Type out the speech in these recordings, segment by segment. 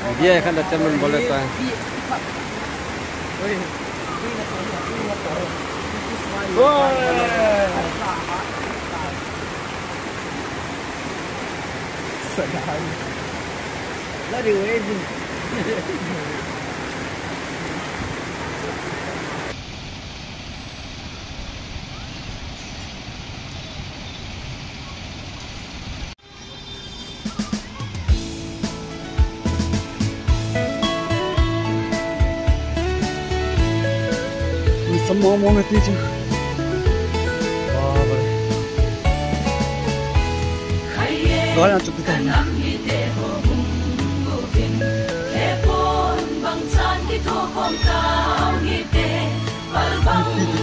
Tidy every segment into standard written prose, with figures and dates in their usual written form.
Dia kan dah temen boleh kan. Sedang. Lari waving. Semua mau ngerti je. Wah, boleh. Đó là chụp cái cảnh.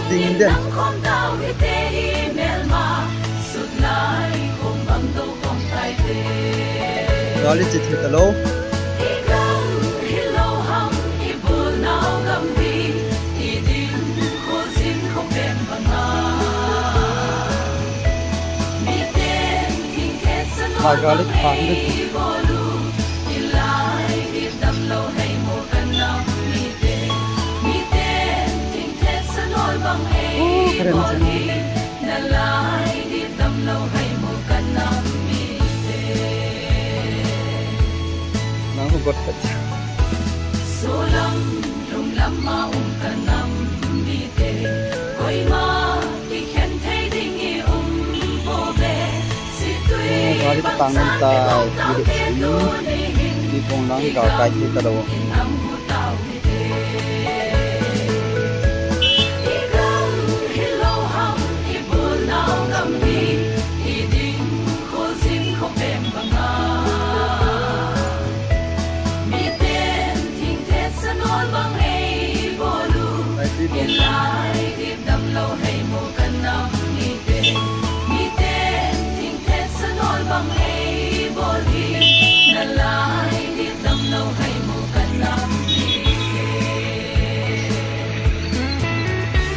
Tình đấy. Đó là chỉ thiệt lâu. Mà gọi là khoáng được. Keren sih. Nah, aku buat aja. Hari petang kita duduk sini di Ponglang kau kaji terus.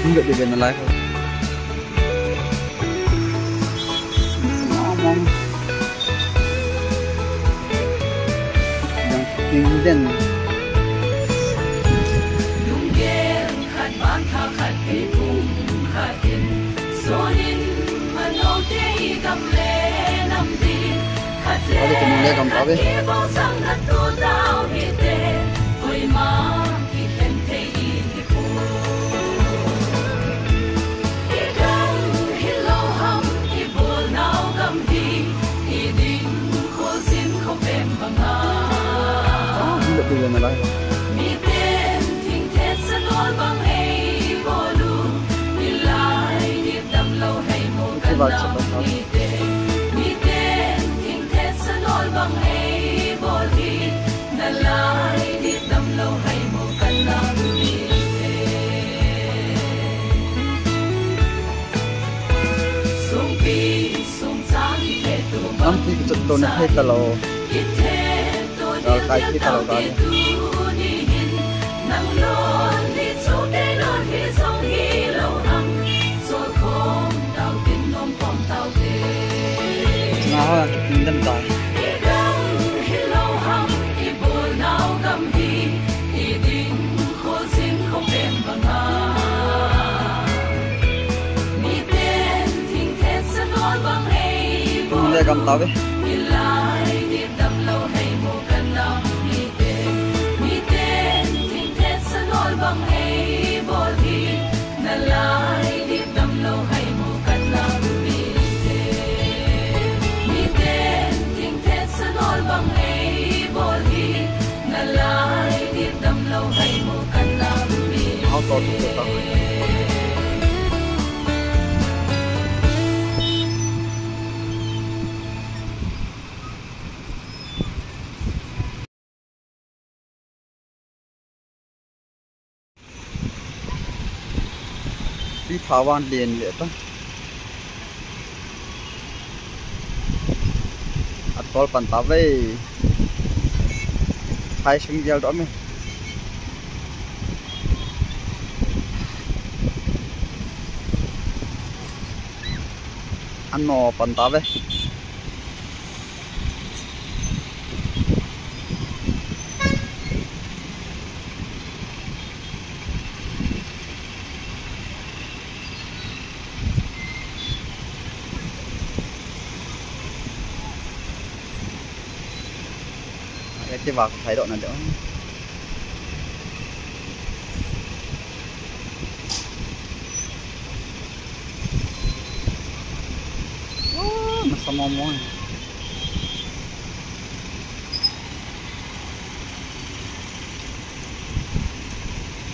Enggak jadi live. Ngomong yang tingden. Ada kemulia kamu tahu deh. Bây giờ lại cái vào chụp đó năm thì chụp tôi nó hết talo rồi cái khi talo đó nó đâm tài tôi lấy cầm tao đi áo to được tao đi thảo văn liền vậy ta atol pantawe hai sung gel đó mày ăn nò pantawe cái vào thái độ là đỡ. Nó sao mong mong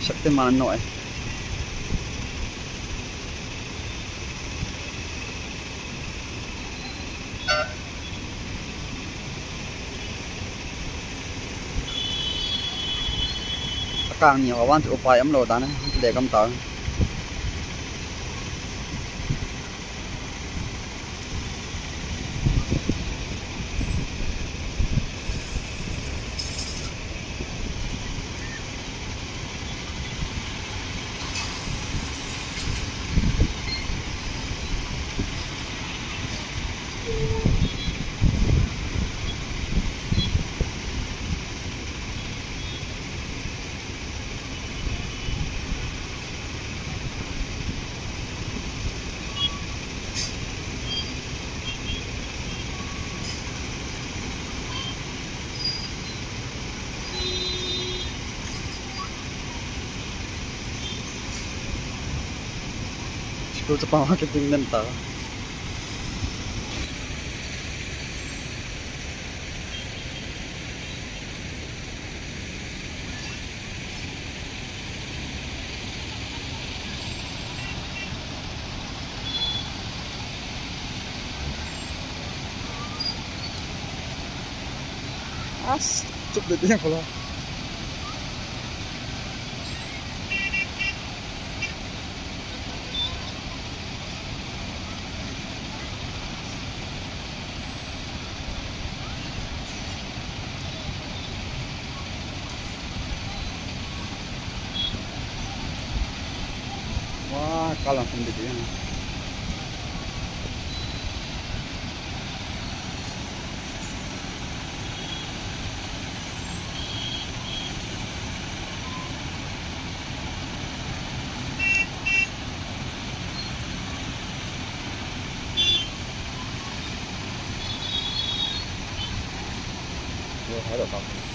sắc tên mà nội càng nhiều quan thì upaya ấm lô ta này để cầm tờ sa pang-marketing ng tao. Cuk dito yan pala. Wah, kalah sendiri ya. Hay được không?